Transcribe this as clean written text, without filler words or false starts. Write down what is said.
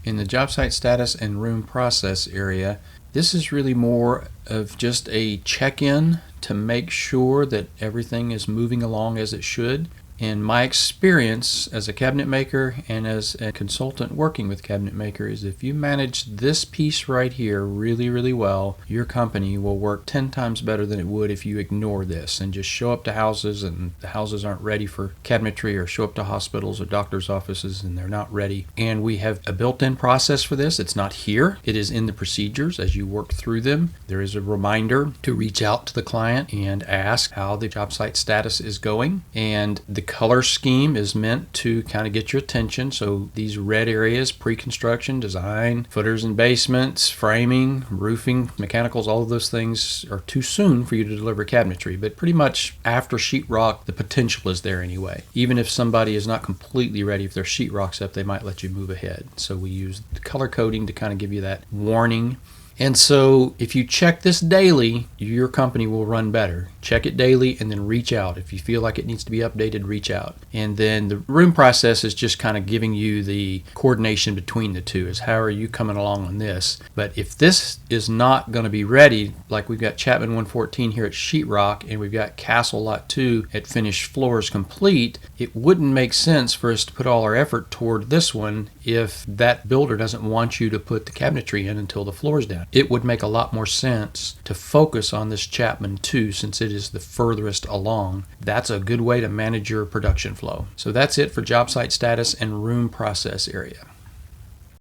In the job site status and room process area, this is really more of just a check-in to make sure that everything is moving along as it should. In my experience as a cabinet maker and as a consultant working with cabinet makers, if you manage this piece right here really well, your company will work 10 times better than it would if you ignore this and just show up to houses and the houses aren't ready for cabinetry, or show up to hospitals or doctor's offices and they're not ready. And we have a built-in process for this. It's not here. It is in the procedures as you work through them. There is a reminder to reach out to the client and ask how the job site status is going. And the color scheme is meant to kind of get your attention. So these red areas, pre-construction, design, footers and basements, framing, roofing, mechanicals, all of those things are too soon for you to deliver cabinetry. But pretty much after sheetrock, the potential is there anyway. Even if somebody is not completely ready, if their sheetrock's up, they might let you move ahead. So we use the color coding to kind of give you that warning. And so if you check this daily, your company will run better. Check it daily and then reach out. If you feel like it needs to be updated, reach out. And then the room process is just kind of giving you the coordination between the two, is how are you coming along on this. But if this is not going to be ready, like we've got Chapman 114 here at sheetrock and we've got Castle Lot 2 at finished floors complete, it wouldn't make sense for us to put all our effort toward this one if that builder doesn't want you to put the cabinetry in until the floor's down. It would make a lot more sense to focus on this Chapman 2 since it is the furthest along. That's a good way to manage your production flow. So that's it for job site status and room process area.